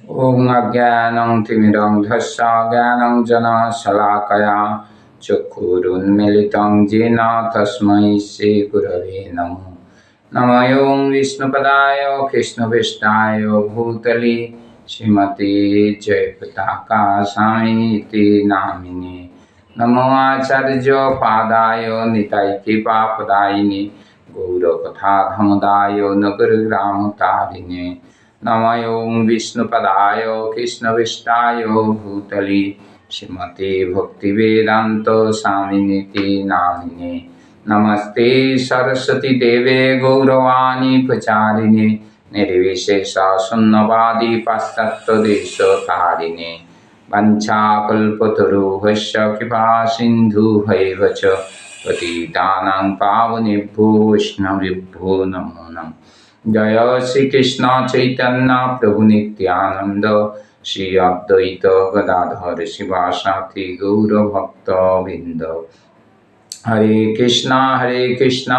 ॐ अज्ञानं तिमिरन्धस्य ज्ञानाञ्जनशलाकया चक्षुरुन्मीलितं येन तस्मै श्रीगुरवे नमः। नमः ॐ विष्णुपदाय कृष्णपृष्ठाय भूतले श्रीमते जयपताका स्वामीति नामिने। नमो आचार्यपादाय निताय कृपाप्रदायिने गौरकथाधमदाय नगरग्रामतारिणे। नमः ॐ विष्णुपदाय कृष्णपृष्ठाय भूतले श्रीमते भक्तिवेदान्त स्वामिनिति नामिने। नमस्ते सरस्वती देवे गौरवाणी प्रचारिणे निर्विशेष शून्यवादी पाश्चात्यदेशतारिणे। वञ्चाकल्पतरुभ्यश्च कृपा सिन्धुभ्यैव च पतितानां पावनेभ्यो वैष्णवेभ्यो नमो नमः। जय श्री कृष्ण चैतन्य प्रभु नित्यानंद श्री अद्वैत गदाधर शिवासादि गौर भक्त वृंद। हरे कृष्णा कृष्णा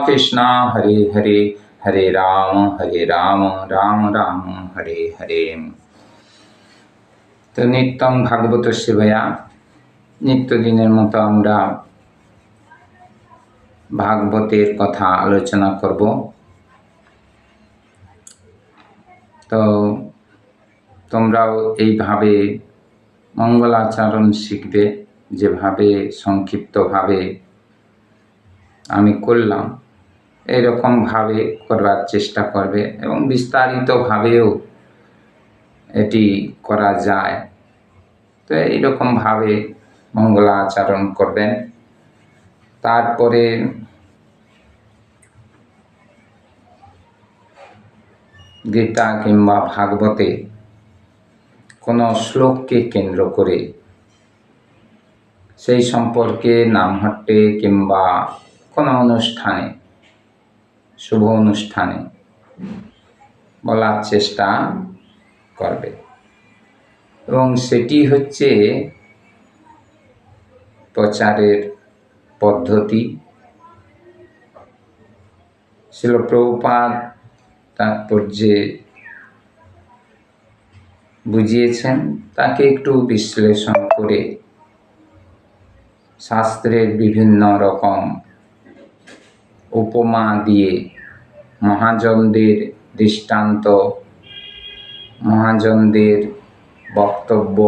कृष्णा हरे हरे, हरे राम राम राम हरे हरे। तो नित्यं भागवत सेवया नित्य दिनेर मतो आमरा भागवतेर कथा आलोचना करब। तो তোমরাও এইভাবে মঙ্গলাচরণ শিখবে, যেভাবে সংক্ষিপ্তভাবে আমি করলাম এইরকমভাবে করবার চেষ্টা করবে এবং বিস্তারিতভাবেও এটি করা যায়। তো এইরকমভাবে মঙ্গলাচরণ করবেন। তারপরে গীতা কিংবা ভাগবতে কোনো শ্লোককে কেন্দ্র করে সেই সম্পর্কে নামহট্টে কিংবা কোনো অনুষ্ঠানে, শুভ অনুষ্ঠানে বলার চেষ্টা করবে এবং সেটি হচ্ছে প্রচারের পদ্ধতি। শিল প্রভুপাদ তাৎপর্যে বুঝিয়েছেন, তাকে একটু বিশ্লেষণ করে শাস্ত্রের বিভিন্ন রকম উপমা দিয়ে মহাজনদের দৃষ্টান্ত, মহাজনদের বক্তব্য,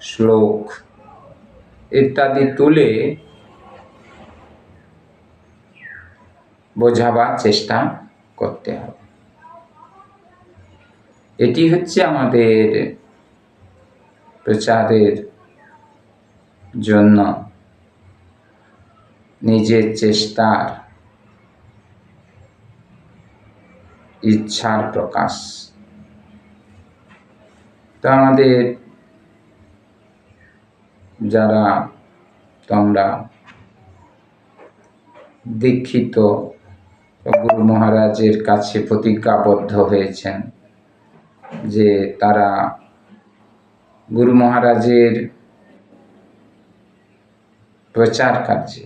শ্লোক ইত্যাদি তুলে বোঝাবার চেষ্টা করতে হবে। এটি হচ্ছে আমাদের প্রচারের জন্য নিজের চেষ্টার, ইচ্ছার প্রকাশ। তো আমাদের যারা তোমরা দীক্ষিত, গুরু মহারাজের কাছে প্রতিজ্ঞাবদ্ধ হয়েছেন যে তারা গুরু মহারাজের প্রচার কার্যে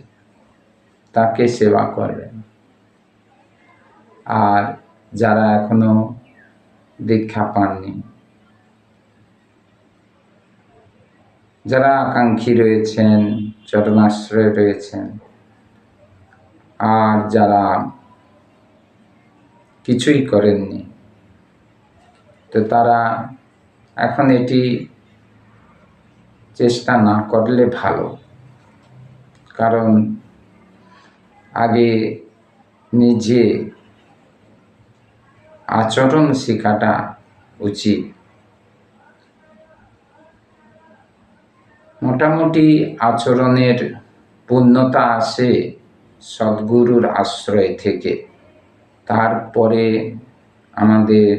তাকে সেবা করবেন। আর যারা এখনো দীক্ষা পাননি, যারা আকাঙ্ক্ষী রয়েছেন, চরণাশ্রয়ে রয়েছেন, আর যারা কিছুই করেননি, তো তারা এখন এটি চেষ্টা না করলে ভালো। কারণ আগে নিজে আচরণ শেখাটা উচিত। মোটামুটি আচরণের পূর্ণতা আসে সদ্গুরুর আশ্রয় থেকে। তারপরে আমাদের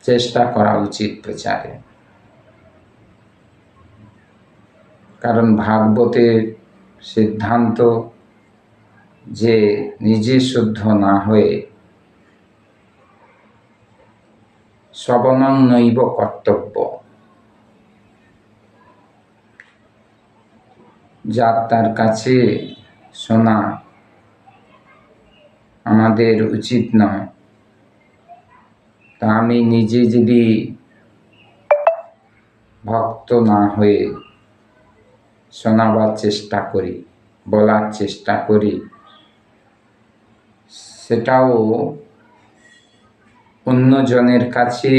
চেষ্টা করা উচিত প্রচারে। কারণ ভাগবতের সিদ্ধান্ত যে নিজে শুদ্ধ না হয়ে শ্রবণং নৈব কর্তব্য, যার তার কাছে শোনা আমাদের উচিত নয়। তা আমি নিজে যদি ভক্ত না হয়ে শোনাবার চেষ্টা করি, বলার চেষ্টা করি, সেটাও অন্যজনের কাছে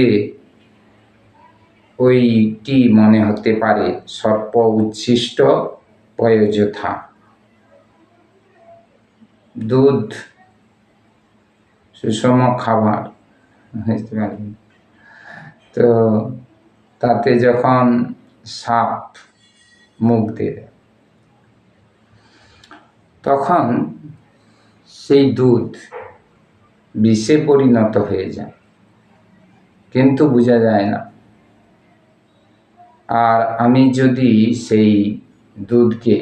ওইটি মনে হতে পারে সর্প উচ্ছিষ্ট পয়োযথা। দুধ সুষম খাবার, বুঝতে পারবেন তো, তাতে যখন সাপ মুখ দেয় তখন সেই দুধ বিষে পরিণত হয়ে যায়, কিন্তু বোঝা যায় না। আর আমি যদি সেই দুধকে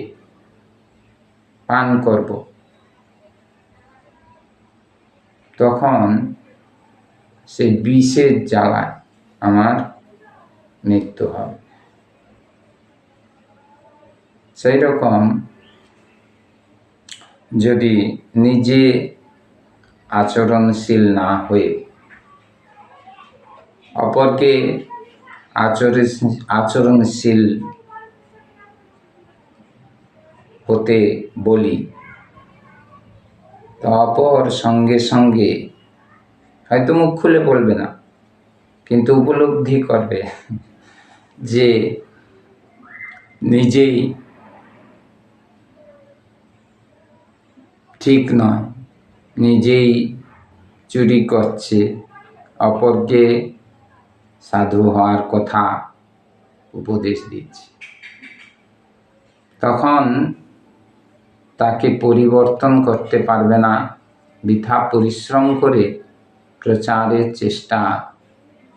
পান করব, তখন সেই বিষের জ্বালায় আমার মৃত্যু হবে। সেই রকম যদি নিজে আচরণশীল না হয়ে অপরকে আচরণশীল হতে বলি, তো অপর সঙ্গে সঙ্গে হয়তো মুখ খুলে বলবে না, কিন্তু উপলব্ধি করবে যে নিজেই ঠিক নয়, নিজেই চুরি করছে, অপরকে সাধু হওয়ার কথা উপদেশ দিচ্ছে। তখন তাকে পরিবর্তন করতে পারবে না, বৃথা পরিশ্রম করে প্রচারের চেষ্টা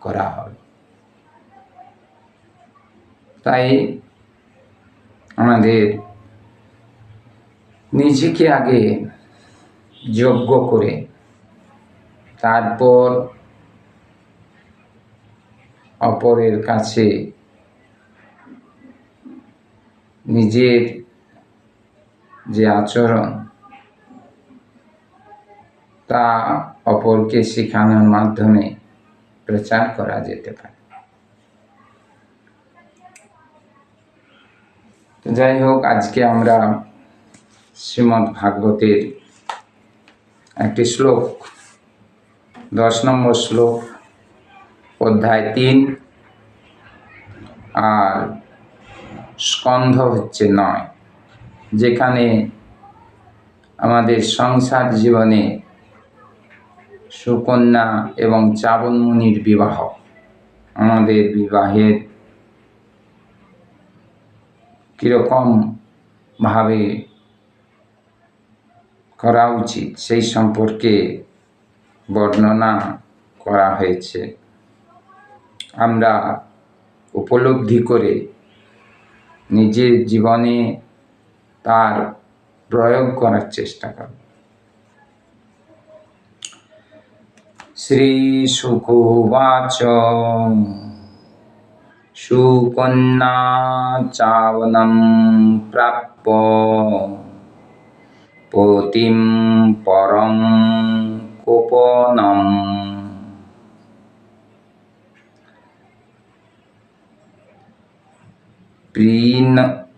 করা হবে। তাই আমাদের নিজেকে আগে যোগ্য করে তারপর অপরের কাছে নিজের যে আচরণ তা অপরকে শেখানোর মাধ্যমে প্রচার করা যেতে পারে। যাই হোক, আজকে আমরা শ্রীমদ্ ভাগবতের একটি শ্লোক, 10 নম্বর শ্লোক, অধ্যায় 3 আর স্কন্ধ হচ্ছে 9, যেখানে আমাদের সংসার জীবনে সুকন্যা এবং চাবন মুনির বিবাহ, আমাদের বিবাহের কীরকম ভাবে করা উচিত সেই সম্পর্কে বর্ণনা করা হয়েছে। আমরা উপলব্ধি করে নিজের জীবনে তার প্রয়োগ করার চেষ্টা করব। শ্রীশুক উবাচ সুকন্যা চাবনম প্রাপ্য পতিম পরম কোপনম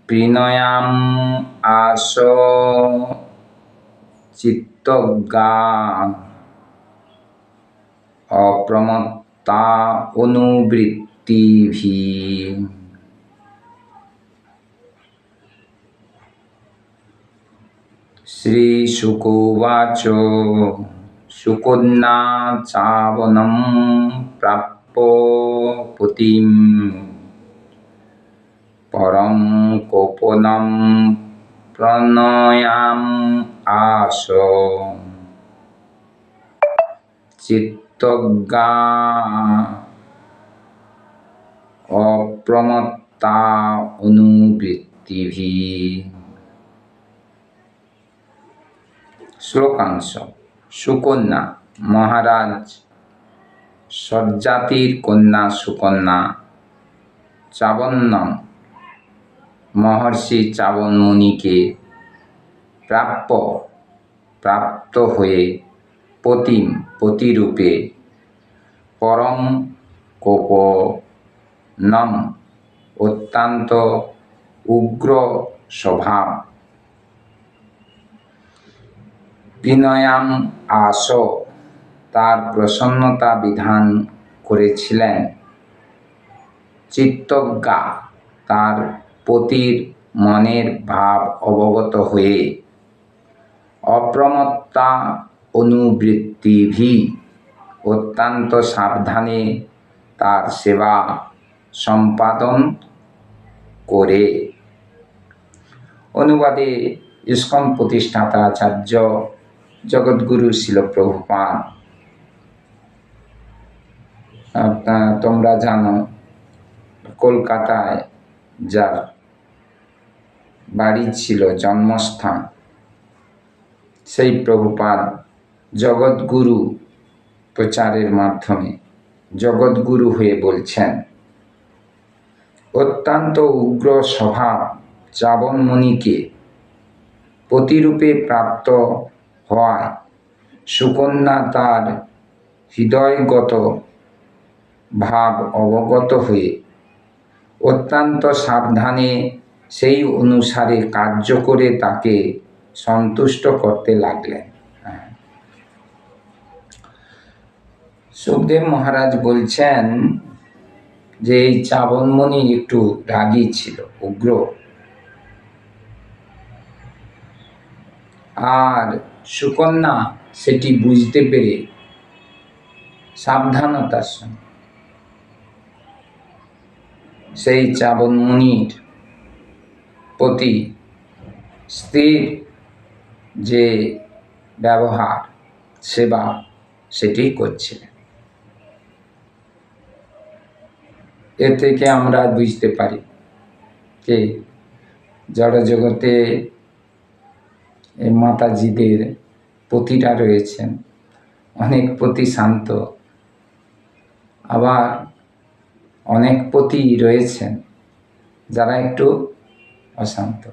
প্রিণয়াম আস চিত্তজ্ঞা অপ্রমত্তা অনুবৃত্তিভিঃ। শ্রীশুক উবাচ সুকন্যা চাবনম প্রাপ্য পতিম পরম কোপনম প্রণয়াম আস চিত্তজ্ঞা অপ্রমত্তা অনুবৃত্তিভিঃ। শ্লোকাংশ। সুকন্যা মহারাজ সজ্জাতির কন্যা সুকন্যা, চাবন্নম মহর্ষি চাবন মুনিকে প্রাপ্ত হয়ে, পতিম পতিরূপে, পরম কোপনম, অত্যন্ত উগ্র স্বভাব। বিনয়াম আস, তার প্রসন্নতা বিধান করেছিলেন। চিত্তজ্ঞা, তার পতির মনের ভাব অবগত হয়ে। অপ্রমত্তা অনুবৃত্তিভি, অত্যন্ত সাবধানে তার সেবা সম্পাদন করে। অনুবাদে ইস্কন প্রতিষ্ঠাতা আচার্য জগৎগুরু শিল প্রভুপাদ। তোমরা জানো, কলকাতায় যার বাড়ি ছিল, জন্মস্থান, সেই প্রভুপাদ জগৎগুরু প্রচারের মাধ্যমে জগৎগুরু হয়ে বলছেন, অত্যন্ত উগ্র স্বভাব চাবন মুনিকে প্রতিরূপে প্রাপ্ত হওয়ায় সুকন্যা তার হৃদয়গত ভাব অবগত হয়ে অত্যন্ত সাবধানে সেই অনুসারে কার্য করে তাকে সন্তুষ্ট করতে লাগলেন। সুখদেব মহারাজ বলছেন যে এই চাবনমণি একটু রাগী ছিল, উগ্র, আর সুকন্যা সেটি বুঝতে পেরে সাবধানতার সঙ্গে সেই চাবনমণির প্রতি স্ত্রীর যে ব্যবহার, সেবা, সেটি করছিলেন। এ থেকে আমরা বুঝতে পারি যে জড়জগতে মাতাজিদের পতিরা রয়েছেন, অনেক পতি শান্ত, আবার অনেক পতি রয়েছেন যারা একটু অশান্ত।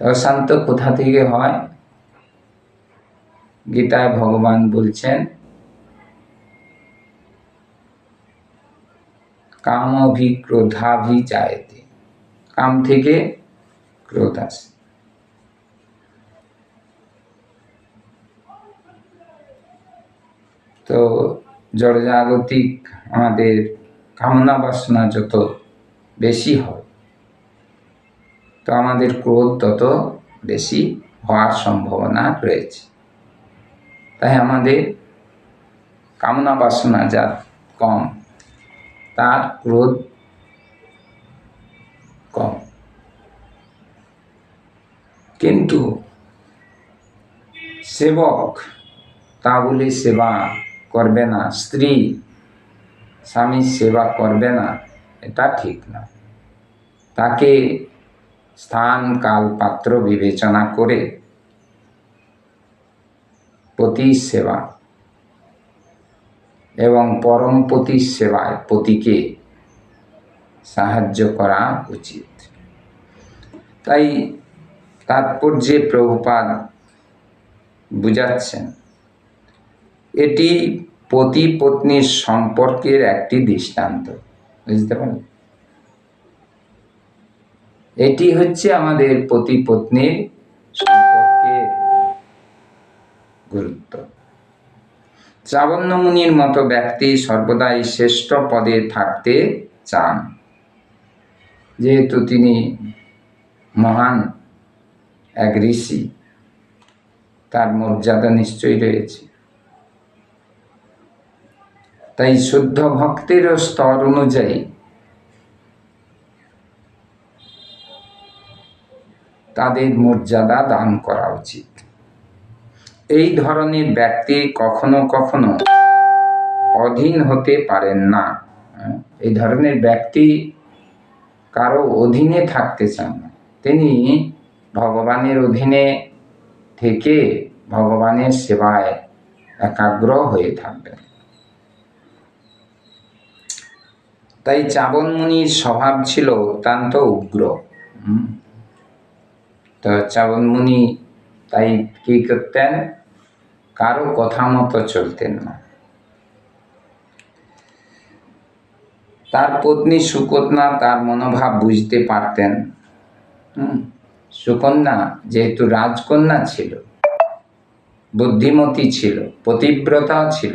অশান্ত কোথা থেকে হয়? গীতায় ভগবান বলছেন, কামভি ক্রোধাভি জায়তে, কাম থেকে ক্রোধ আসে। তো জড়জাগতিক আমাদের কামনা বাসনা যত বেশি হয়, তো আমাদের ক্রোধ তত বেশি হওয়ার সম্ভাবনা রয়েছে। তাই আমাদের কামনা বাসনা যার কম, তার ক্রোধ কম। কিন্তু সেবক তা বলে সেবা করবে না, স্ত্রী স্বামীর সেবা করবে না, এটা ঠিক না। তাকে স্থান, কাল, পাত্র বিবেচনা করে পতির সেবা এবং পরম পতির সেবায় পতিকে সাহায্য করা উচিত। তাই তাৎপর্যে প্রভুপাদ বুঝাচ্ছেন, এটি পতি পত্নীর সম্পর্কের একটি দৃষ্টান্ত। বুঝতে পারলেন? এটি হচ্ছে আমাদের পতি পত্নীর সম্পর্কের গুরুত্ব। চাবন্য মুনির মতো ব্যক্তি সর্বদাই শ্রেষ্ঠ পদে থাকতে চান, যেহেতু তিনি মহান এক ঋষি, তার মর্যাদা নিশ্চয়ই রয়েছে। তাই শুদ্ধ ভক্তের স্তর অনুযায়ী তাদের মর্যাদা দান করা উচিত। এই ধরনের ব্যক্তি কখনো কখনো অধীন হতে পারেন না। এই ধরনের ব্যক্তি কারো অধীনে থাকতে চান না, তিনি ভগবানের অধীনে থেকে ভগবানের সেবায় একাগ্র হয়ে থাকবেন। তাই চাবন মুনির স্বভাব ছিল অত্যন্ত উগ্র। তো চাবন মুনি তাই কি করতেন? কারো কথা মতো চলতেন না, তার পত্নী সুকন্যা তার মনোভাব বুঝতে পারতেন। সুকন্যা যেহেতু রাজকন্যা ছিল, বুদ্ধিমতী ছিল, পতিব্রতা ছিল,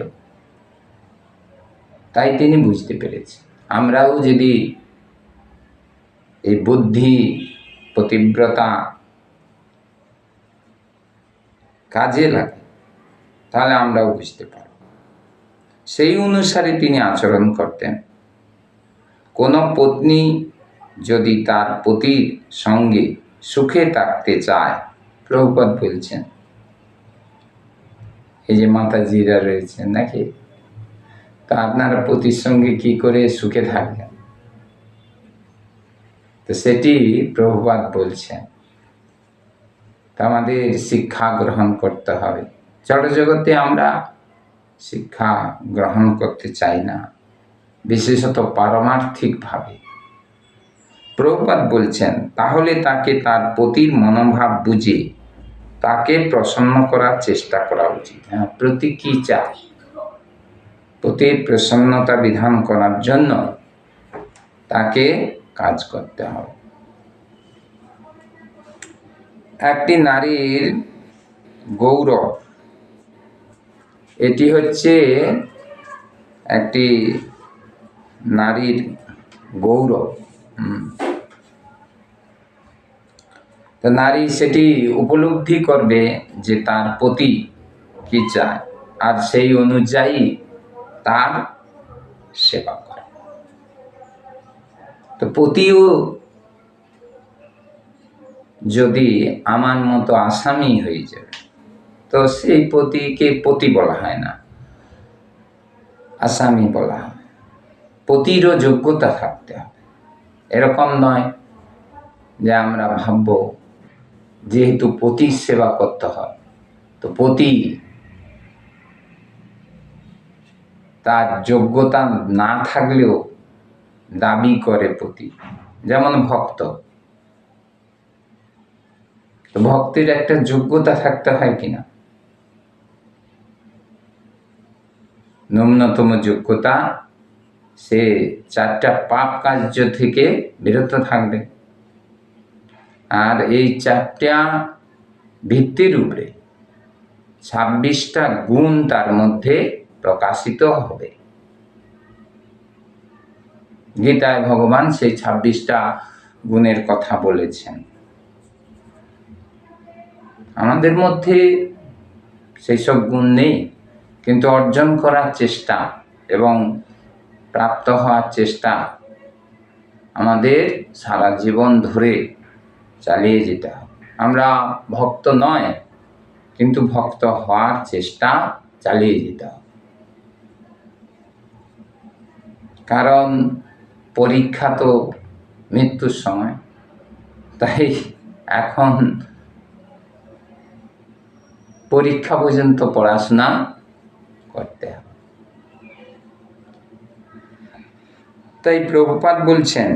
তাই তিনি বুঝতে পেরেছেন। আমরাও যদি এই বুদ্ধি, পতিব্রতা কাজে লাগে, তাহলে আমরাও বুঝতে পারব। সেই অনুসারে তিনি আচরণ করতেন। কোনো পত্নী যদি তার পতির সঙ্গে সুখে থাকতে চায়, প্রভুপাদ বলছেন, এই যে মাতাজিরা রয়েছেন নাকি, তা আপনারা পতির সঙ্গে কি করে সুখে থাকবেন? তো সেটি প্রভুপাদ বলছেন। তা আমাদের শিক্ষা গ্রহণ করতে হবে। জড়জগতে আমরা শিক্ষা গ্রহণ করতে চাই না, বিশেষত পারমার্থিকভাবে। প্রভুপাদ বলছেন, তাহলে তাকে তার পতির মনোভাব বুঝে তাকে প্রসন্ন করার চেষ্টা করা উচিত। প্রতি কি চায়? পতির প্রসন্নতা বিধান করার জন্য তাকে কাজ করতে হবে। একটি নারীর গৌরব, এটি হচ্ছে একটি নারীর গৌরব। তো নারী সেটি উপলব্ধি করবে যে তার পতি কি চায়, আর সেই অনুযায়ী তার সেবা করে। তো পতিও যদি আমার মতো আসামি হয়ে যাবে, তো সেই পতিকে পতি বলা হয় না, আসামি বলা হয়। পতিরও যোগ্যতা থাকতে হবে। এরকম নয় যে আমরা ভাবব যেহেতু পতির সেবা করতে হয়, তো পতি তার যোগ্যতা না থাকলেও দাবি করে পতি। যেমন ভক্ত, তো ভক্তের একটা যোগ্যতা থাকতে হয় কিনা? ন্যূনতম যোগ্যতা, সে 4টা পাপ কার্য থেকে বিরত থাকবে, আর এই 4টা ভিত্তির উপরে 26টা গুণ তার মধ্যে প্রকাশিত হবে। গীতায় ভগবান সেই 26টা গুণের কথা বলেছেন। আমাদের মধ্যে সেই সব গুণ নেই, কিন্তু অর্জন করার চেষ্টা এবং প্রাপ্ত হওয়ার চেষ্টা আমাদের সারা জীবন ধরে চালিয়ে যেতে হবে। আমরা ভক্ত নয়, কিন্তু ভক্ত হওয়ার চেষ্টা চালিয়ে যেতে হবে। কারণ পরীক্ষা তো মৃত্যুর সময়, তাই এখন পরীক্ষা পর্যন্ত পড়াশোনা করতে হবে। তাই প্রভুপাদ বলছেন,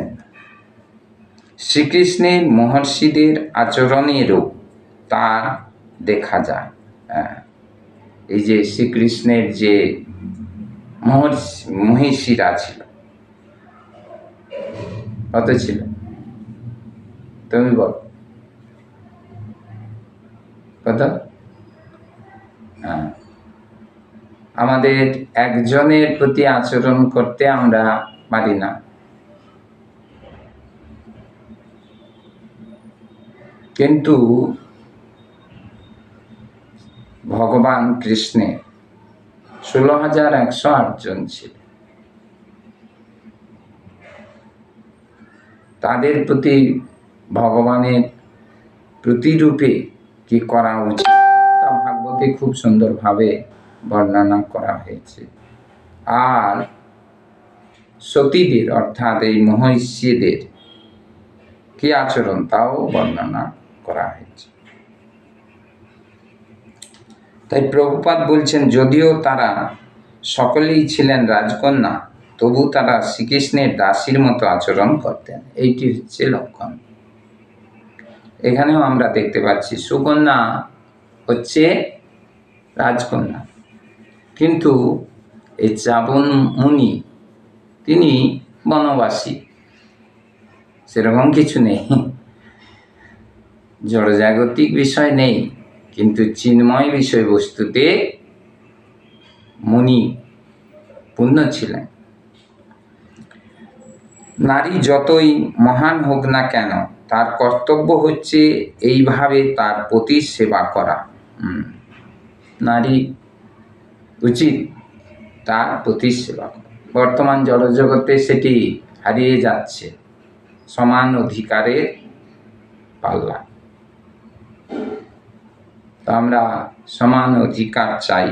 শ্রীকৃষ্ণের মহর্ষিদের আচরণেরও তা দেখা যায়। এই যে শ্রীকৃষ্ণের যে মহিষীরা ছিল, কত ছিল তুমি বল? কত? আমাদের একজনের প্রতি আচরণ করতে আমরা পারি না, কিন্তু ভগবান কৃষ্ণের 16,108 জন ছিল। তাদের প্রতি ভগবানের প্রতিরূপে কি করা উচিত তা ভাগবতে খুব সুন্দরভাবে বর্ণনা করা হয়েছে। আর সতীদের অর্থাৎ এই মহিষীদের কি আচরণ তাও বর্ণনা করা হয়েছে। তাই প্রভুপাদ বলছেন, যদিও তারা সকলেই ছিলেন রাজকন্যা, তবু তারা শ্রীকৃষ্ণের দাসীর মতো আচরণ করতেন। এইটি হচ্ছে লক্ষণ। এখানেও আমরা দেখতে পাচ্ছি সুকন্যা হচ্ছে রাজকন্যা, কিন্তু এই চাবন মুনি তিনি বনবাসী, সেরকম কিছু নেই, জড়জাগতিক বিষয় নেই, কিন্তু চিন্ময় বিষয়বস্তুতে মুনি পূর্ণ ছিলেন। নারী যতই মহান হোক না কেন, তার কর্তব্য হচ্ছে এইভাবে তার পতির সেবা করা। নারী উচিত তার পতির সেবা করা। বর্তমান জড়জগতে সেটি হারিয়ে যাচ্ছে, সমান অধিকারের পাল্লা। তো আমরা সমান অধিকার চাই,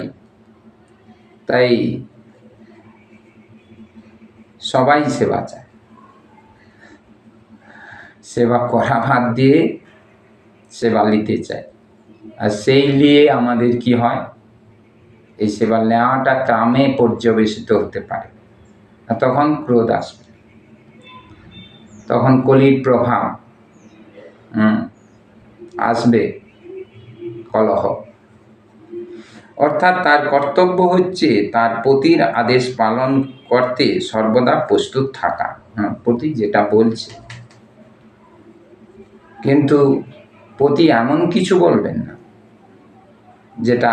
তাই সবাই সেবা চায়। সেবা করা বাদ দিয়ে সেবা নিতে চায়, আর সেই নিয়ে আমাদের কি হয়, এই সেবা নেওয়াটা কামে পর্যবেসিত হতে পারে, আর তখন ক্রোধ আসবে, তখন কলির প্রভাব আসবে, কলহ। অর্থাৎ তার কর্তব্য হচ্ছে তার পতির আদেশ পালন করতে সর্বদা প্রস্তুত থাকা। পতি যেটা বলছে, কিন্তু পতি এমন কিছু বলবেন না যেটা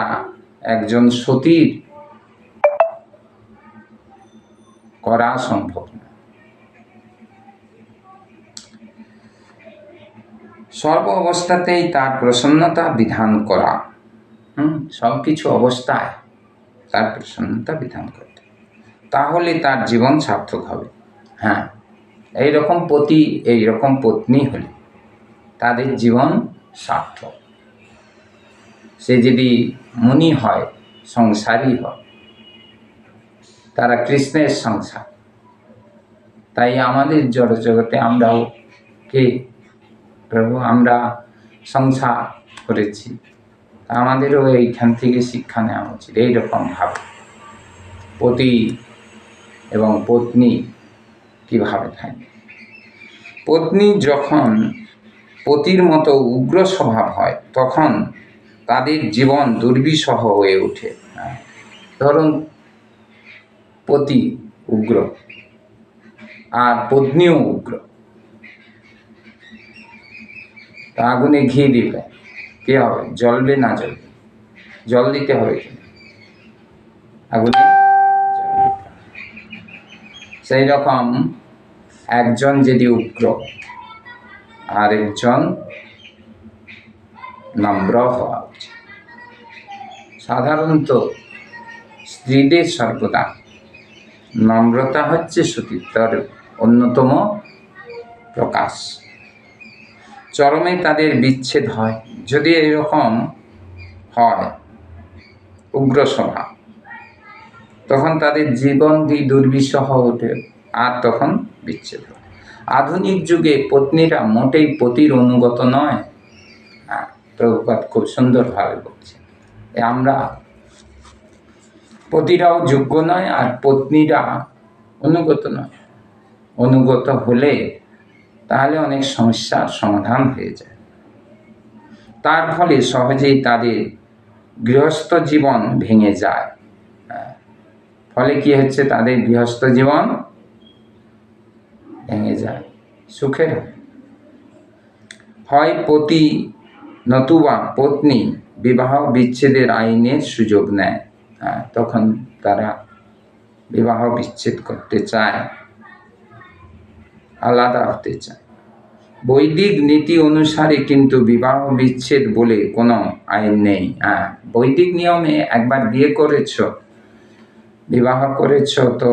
একজন সতীর করা সম্ভব না। সর্ব অবস্থাতেই তার প্রসন্নতা বিধান করা, সব কিছু অবস্থায় তার প্রসন্নতা বিধান করতে, তাহলে তার জীবন সার্থক হবে। হ্যাঁ, এইরকম পতি, এইরকম পত্নী হলে তাদের জীবন সার্থক। সে যদি মুনি হয়, সংসারী হয়, তারা কৃষ্ণের সংসার। তাই আমাদের জড়জগতে আমরাও কে প্রভু, আমরা সংসার করেছি, আমাদেরও এইখান থেকে শিক্ষা নেওয়া উচিত। এইরকম ভাবে পতি এবং পত্নী কিভাবে থাকে। পত্নী যখন পতির মতো উগ্র স্বভাব হয়, তখন তাদের জীবন দুর্বিষহ হয়ে ওঠে। ধরুন পতি উগ্র আর পত্নীও উগ্র, তা আগুনে ঘি দিলে কি হবে? জ্বলবে না জ্বলবে? জল দিতে হবে কি আগুনে? সেই রকম একজন যদি উগ্র আর একজন নম্র হওয়া উচিত। সাধারণত স্ত্রীদের সর্বদা নম্রতা হচ্ছে সতীত্বের অন্যতম প্রকাশ। চরমে তাদের বিচ্ছেদ হয় যদি এরকম হয় উগ্র স্বভাব, তখন তাদের জীবন দুর্বিষহ ওঠে, আর তখন বিচ্ছেদ হয়। আধুনিক যুগে পত্নীরা মোটেই পতির অনুগত নয়। প্রভুপাদ খুব সুন্দরভাবে বলছে, আমরা পতিরাও যোগ্য নয় আর পত্নীরা অনুগত নয়। অনুগত হলে তাহলে অনেক সমস্যার সমাধান হয়ে যায়। তার ফলে সহজেই তাদের গৃহস্থ জীবন ভেঙে যায়। ফলে কি হচ্ছে? তাদের গৃহস্থ জীবন ভেঙে যায়, সুখের হয় পতি নতুবা পত্নী বিবাহ বিচ্ছেদের আইনের সুযোগ নেয়। তখন তারা বিবাহ বিচ্ছেদ করতে চায়, আলাদা হতে চায়। বৈদিক নীতি অনুসারে কিন্তু বিবাহ বিচ্ছেদ বলে কোনো আইন নেই। বৈদিক নিয়মে একবার বিয়ে করেছ, বিবাহ করেছ, তো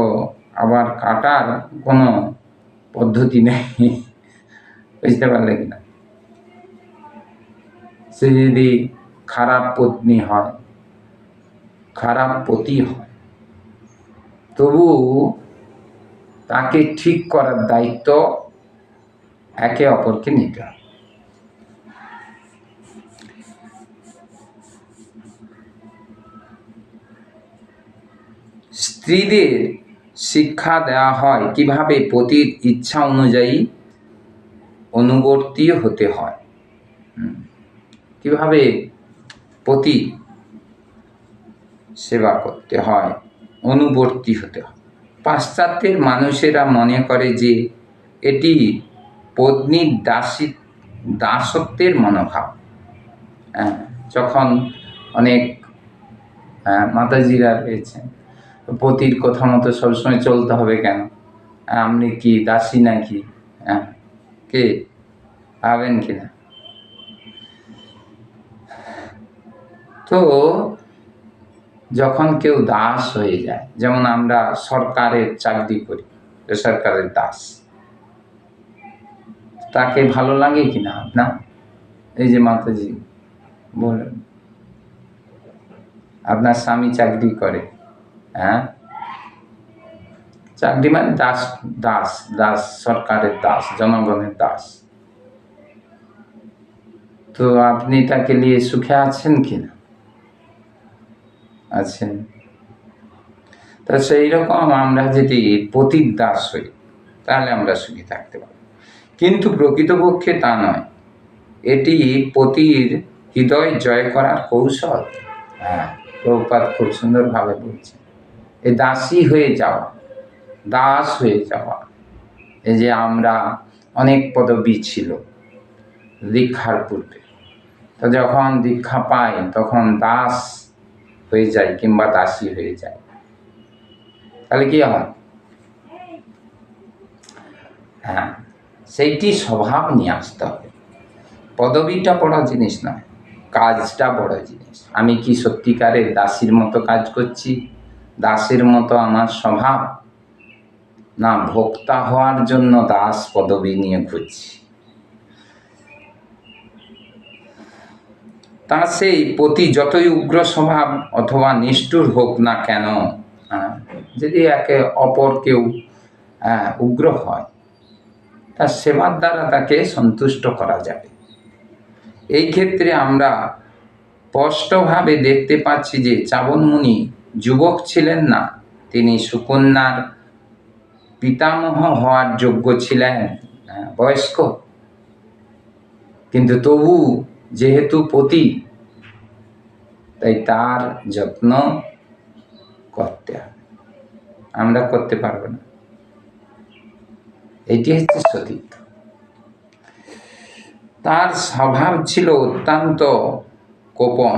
আবার কাটার কোনো পদ্ধতি নেই। বুঝতে পারলে কিনা? সে যদি খারাপ পত্নী হয়, খারাপ পতি হয়, তবু তাকে ঠিক করার দায়িত্ব একে অপরকে নিতে হবে। স্ত্রীদের শিক্ষা দেওয়া হয় কিভাবে পতির ইচ্ছা অনুযায়ী অনুবর্তী হতে হয়, কিভাবে পতি সেবা করতে হয়, অনুবর্তী হতে হয়। পাশ্চাত্যের মানুষেরা মনে করে যে এটি পত্নীর দাসত্বের মনোভাব। যখন অনেক মাতাজিরা রয়েছেন, পতির কথা মতো সবসময় চলতে হবে কেন, আপনি কি দাসী নাকি? কে ভাবেন কিনা? তো যখন কেউ দাস হয়ে যায়, যেমন আমরা সরকারের চাকরি করি, সরকারের দাস, তাকে ভালো লাগে কিনা আপনার? এই যে মাতাজি বলেন, আপনার স্বামী চাকরি করে, চাকরি মানে দাস, দাস দাস, সরকারের দাস, জনগণের দাস। তো আপনি তাকে নিয়ে সুখে আছেন কিনা? আছেন। তো সেই রকম আমরা যদি পতির দাস হই, তাহলে আমরা সুখী থাকতে পারব। কিন্তু প্রকৃতপক্ষে তা নয়। এটি পতির হৃদয় জয় করার কৌশল। প্রভুপাদ খুব সুন্দরভাবে বলছেন, এই দাসী হয়ে যাওয়া, দাস হয়ে যাওয়া। এই যে আমরা অনেক পদবী ছিল দীক্ষার পূর্বে, তো যখন দীক্ষা পাই তখন দাস হয়ে যায় কিংবা দাসী হয়ে যায়, তাহলে কি হয়? সেইটি স্বভাব নিয়ে আসতে হবে। পদবীটা বড় জিনিস নয়, কাজটা বড় জিনিস। আমি কি সত্যিকারের দাসীর মতো কাজ করছি, দাসের মতো আমার স্বভাব, না ভোক্তা হওয়ার জন্য দাস পদবী নিয়ে ঘুরছি? তা সেই পতি যতই উগ্র স্বভাব অথবা নিষ্ঠুর হোক না কেন, যদি একে অপর কেউ উগ্র হয়, তার সেবার দ্বারা তাকে সন্তুষ্ট করা যাবে। এই ক্ষেত্রে আমরা স্পষ্টভাবে দেখতে পাচ্ছি যে চাবন মুনি যুবক ছিলেন না, তিনি সুকন্যার পিতামহ হওয়ার যোগ্য ছিলেন, বয়স্ক, কিন্তু তবু যেহেতু পতি, তাই তার যত্ন করতে হবে। আমরা করতে পারবো না। এটি হচ্ছে সতীত্ব। তার স্বভাব ছিল অত্যন্ত কোপন,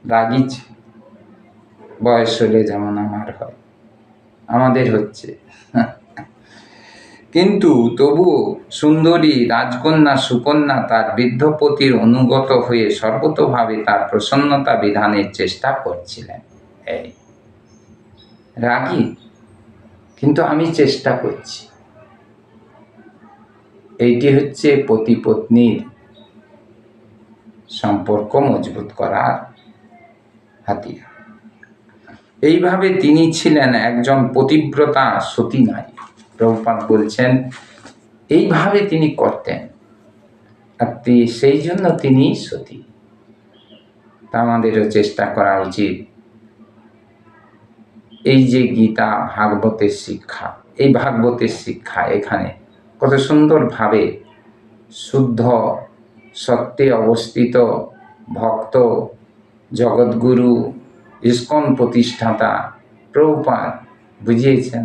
রাগী, বয়স হলে যেমন আমার হয়, আমাদের হচ্ছে, কিন্তু তবুও সুন্দরী রাজকন্যা সুকন্যা তার বৃদ্ধপতির অনুগত হয়ে সর্বতোভাবে তার প্রসন্নতা বিধানের চেষ্টা করছিলেন। এই রাগী, কিন্তু আমি চেষ্টা করছি। এইটি হচ্ছে পতি পত্নীর সম্পর্ক মজবুত করার হাতিয়ার। এইভাবে তিনি ছিলেন একজন পতিব্রতা সতী নারী। প্রভুপাদ বলছেন এইভাবে তিনি করতেন, আর সেই জন্য তিনি সতী। তা আমাদেরও চেষ্টা করা উচিত। এই যে গীতা ভাগবতের শিক্ষা, এই ভাগবতের শিক্ষা এখানে কত সুন্দরভাবে শুদ্ধ সত্যে অবস্থিত ভক্ত জগৎগুরু ইস্কন প্রতিষ্ঠাতা প্রভুপাদ বুঝিয়েছেন।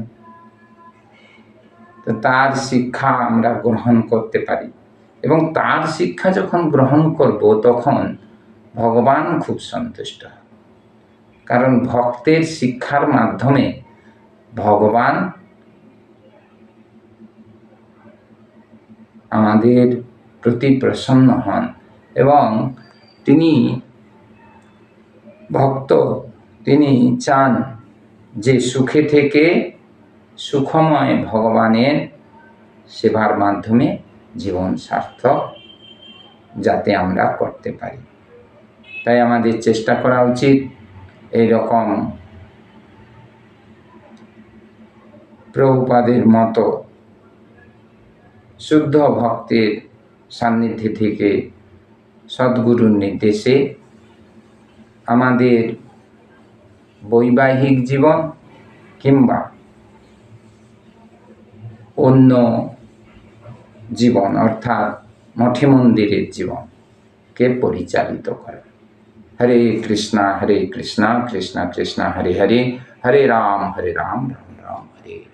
তো তার শিক্ষা আমরা গ্রহণ করতে পারি, এবং তার শিক্ষা যখন গ্রহণ করব তখন ভগবান খুব সন্তুষ্ট হয়। কারণ ভক্তের শিক্ষার মাধ্যমে ভগবান আমাদের প্রতি প্রসন্ন হন, এবং তিনি ভক্ত, তিনি চান যে সুখে থেকে সুখময় ভগবানের সেবার মাধ্যমে জীবন সার্থক যাতে আমরা করতে পারি। তাই আমাদের চেষ্টা করা উচিত এই রকম প্রভুপাদের মতো শুদ্ধ ভক্তের সান্নিধ্যে থেকে সদ্গুরুর নির্দেশে আমাদের বৈবাহিক জীবন কিংবা অন্য জীবন অর্থাৎ মঠে মন্দিরের জীবনকে পরিচালিত করে। हरे कृष्णा कृष्णा कृष्णा हरे हरे, हरे राम राम राम हरे।